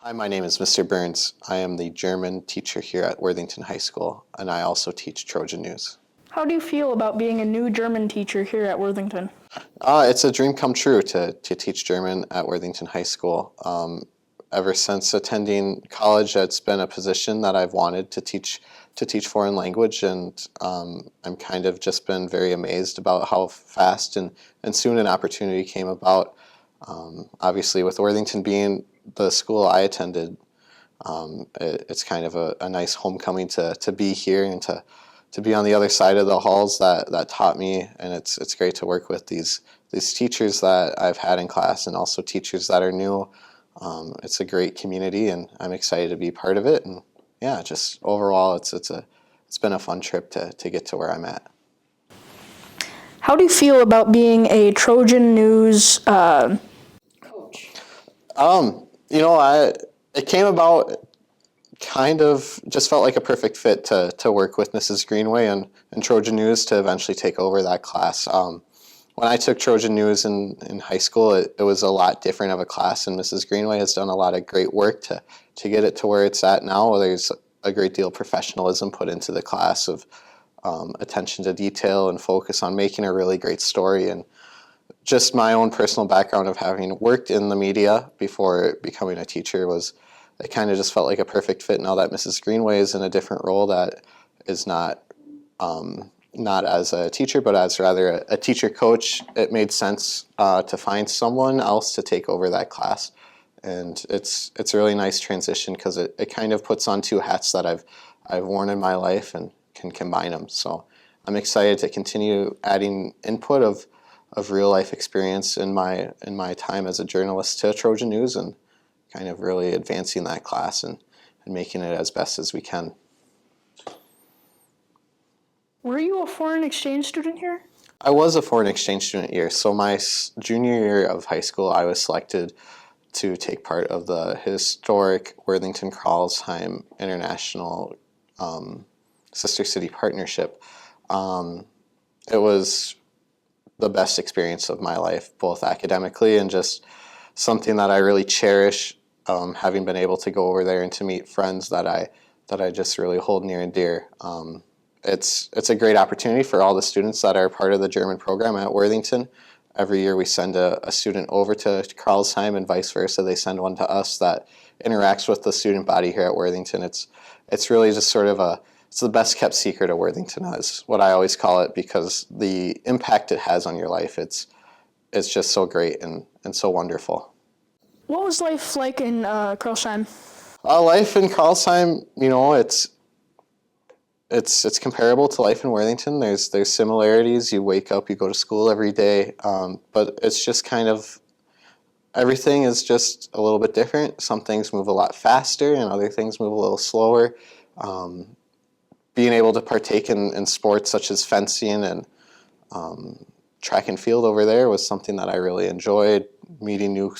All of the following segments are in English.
Hi, my name is Mr. Burns. I am the German teacher here at Worthington High School, and I also teach Trojan News. How do you feel about being a new German teacher here at Worthington? It's a dream come true to teach German at Worthington High School. Ever since attending college, it's been a position that I've wanted to teach foreign language, and I'm kind of just been very amazed about how fast and soon an opportunity came about. Obviously, with Worthington being the school I attended, it's kind of a nice homecoming to be here and to be on the other side of the halls that taught me, and it's great to work with these teachers that I've had in class and also teachers that are new. It's a great community, and I'm excited to be part of it. And yeah, just overall, it's been a fun trip to get to where I'm at. How do you feel about being a Trojan News coach? It came about kind of just felt like a perfect fit to work with Mrs. Greenway and Trojan News to eventually take over that class. When I took Trojan News in high school, it was a lot different of a class, and Mrs. Greenway has done a lot of great work to get it to where it's at now. There's a great deal of professionalism put into the class of attention to detail and focus on making a really great story. And just my own personal background of having worked in the media before becoming a teacher it kind of just felt like a perfect fit now that Mrs. Greenway is in a different role that is not as a teacher, but as rather a teacher coach. It made sense to find someone else to take over that class. And it's a really nice transition because it kind of puts on two hats that I've worn in my life and can combine them. So I'm excited to continue adding input of real life experience in my time as a journalist to Trojan News and kind of really advancing that class and making it as best as we can. Were you a foreign exchange student here? I was a foreign exchange student here. So my junior year of high school, I was selected to take part of the historic Worthington-Carlsheim International Sister City Partnership. It was the best experience of my life, both academically and just something that I really cherish, having been able to go over there and to meet friends that I just really hold near and dear. It's a great opportunity for all the students that are part of the German program at Worthington. Every year we send a student over to Carlsheim and vice versa. They send one to us that interacts with the student body here at Worthington. It's really just sort of it's the best kept secret of Worthington, is what I always call it, because the impact it has on your life, it's just so great and so wonderful. What was life like in Karlsheim? Life in Carlsheim, it's comparable to life in Worthington. There's similarities. You wake up, you go to school every day, but it's just kind of everything is just a little bit different. Some things move a lot faster, and other things move a little slower. Being able to partake in sports such as fencing and track and field over there was something that I really enjoyed. Meeting new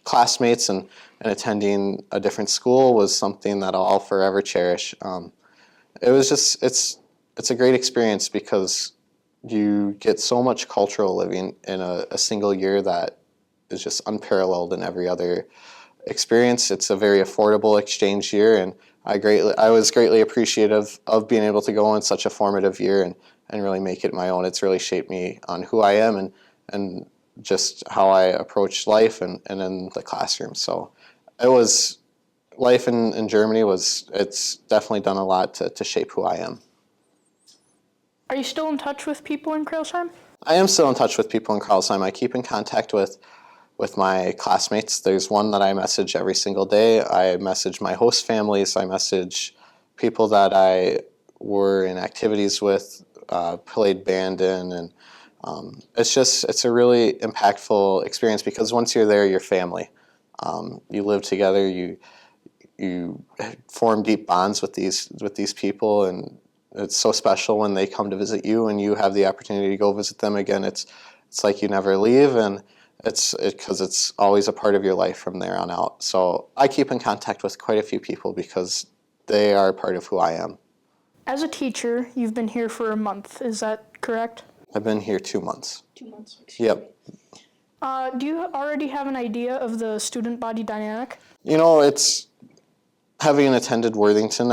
classmates and attending a different school was something that I'll forever cherish. It was just it's a great experience because you get so much cultural living in a single year that is just unparalleled in every other experience. It's a very affordable exchange year, and I was greatly appreciative of being able to go on such a formative year and really make it my own. It's really shaped me on who I am and just how I approach life and in the classroom. So life in Germany it's definitely done a lot to shape who I am. Are you still in touch with people in Karlsheim? I am still in touch with people in Carlsheim. I keep in contact with my classmates. There's one that I message every single day. I message my host families. I message people that I were in activities with, played band in, and it's a really impactful experience because once you're there, you're family. You live together. You form deep bonds with these people, and it's so special when they come to visit you and you have the opportunity to go visit them again. It's like you never leave, and because it's always a part of your life from there on out. So I keep in contact with quite a few people because they are a part of who I am. As a teacher, you've been here for a month. Is that correct? I've been here 2 months. 2 months. Yep. Do you already have an idea of the student body dynamic? It's having attended Worthington,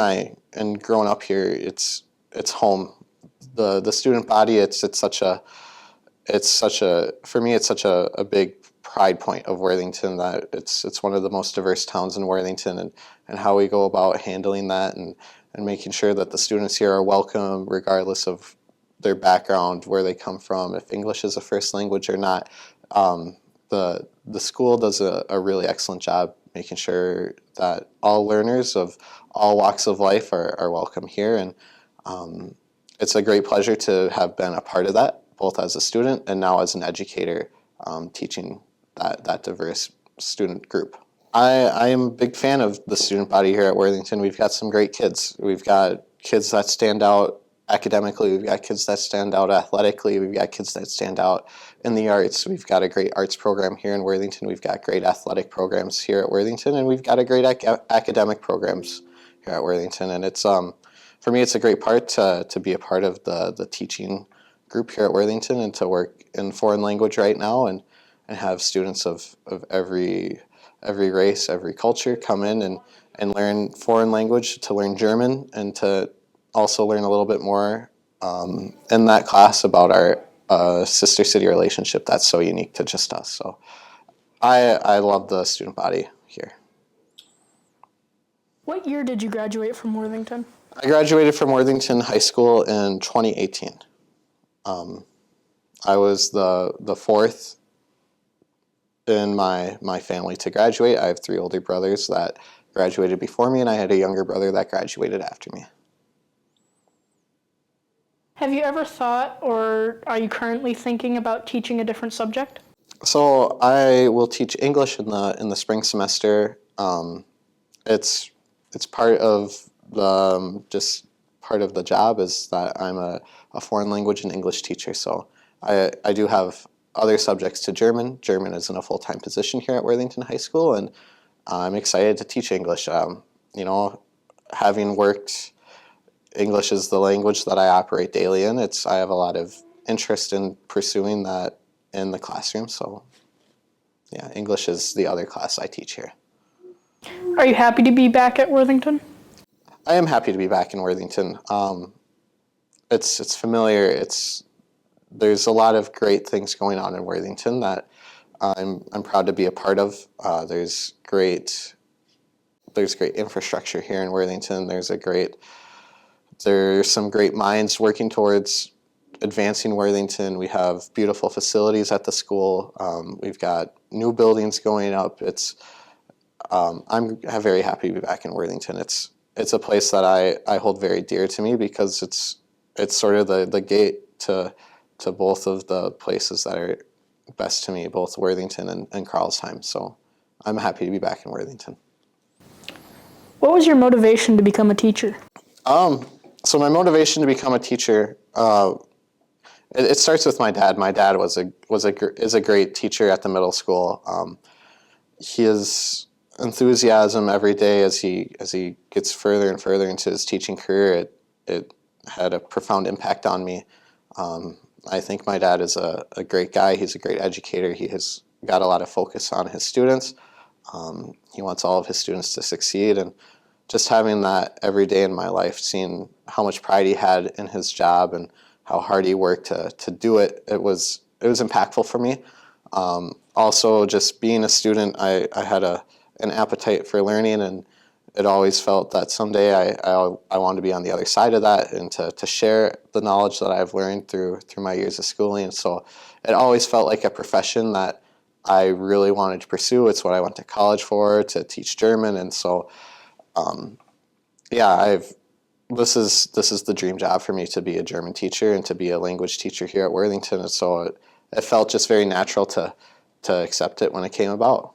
and grown up here. It's home. The student body. It's such a for me. It's such a big pride point of Worthington that it's one of the most diverse towns in Worthington, and how we go about handling that and making sure that the students here are welcome regardless of their background, where they come from, if English is a first language or not. Um, the school does a really excellent job making sure that all learners of all walks of life are welcome here, and it's a great pleasure to have been a part of that, both as a student and now as an educator, teaching that diverse student group. I am a big fan of the student body here at Worthington. We've got some great kids. We've got kids that stand out academically. We've got kids that stand out athletically. We've got kids that stand out in the arts. We've got a great arts program here in Worthington. We've got great athletic programs here at Worthington, and we've got a great academic programs here at Worthington. And it's for me, it's a great part to be a part of the teaching group here at Worthington, and to work in foreign language right now, and have students of every race, every culture come in and learn foreign language, to learn German, and to also learn a little bit more in that class about our sister city relationship that's so unique to just us. So I love the student body here. What year did you graduate from Worthington? I graduated from Worthington High School in 2018. I was the fourth in my family to graduate. I have three older brothers that graduated before me, and I had a younger brother that graduated after me. Have you ever thought, or are you currently thinking about teaching a different subject? So I will teach English in the spring semester. It's part of the just part of the job is that I'm a foreign language and English teacher. So I do have other subjects to German. German isn't a full-time position here at Worthington High School, and I'm excited to teach English. Having worked, English is the language that I operate daily in. I have a lot of interest in pursuing that in the classroom. So yeah, English is the other class I teach here. Are you happy to be back at Worthington? I am happy to be back in Worthington. It's familiar. There's a lot of great things going on in Worthington that I'm proud to be a part of. There's great infrastructure here in Worthington. There's some great minds working towards advancing Worthington. We have beautiful facilities at the school. We've got new buildings going up. I'm very happy to be back in Worthington. It's a place that I hold very dear to me, because it's sort of the gate to both of the places that are best to me, both Worthington and Carlsheim. So I'm happy to be back in Worthington. What was your motivation to become a teacher? So my motivation to become a teacher, it starts with my dad. My dad is a great teacher at the middle school. His enthusiasm every day as he gets further and further into his teaching career, it had a profound impact on me. I think my dad is a great guy. He's a great educator. He has got a lot of focus on his students. He wants all of his students to succeed, and just having that every day in my life, seeing how much pride he had in his job and how hard he worked to do it, it was impactful for me. Also, just being a student, I had an appetite for learning, and it always felt that someday I wanted to be on the other side of that, and to share the knowledge that I've learned through my years of schooling. And so it always felt like a profession that I really wanted to pursue. It's what I went to college for, to teach German. And so this is the dream job for me, to be a German teacher and to be a language teacher here at Worthington. And so it felt just very natural to accept it when it came about.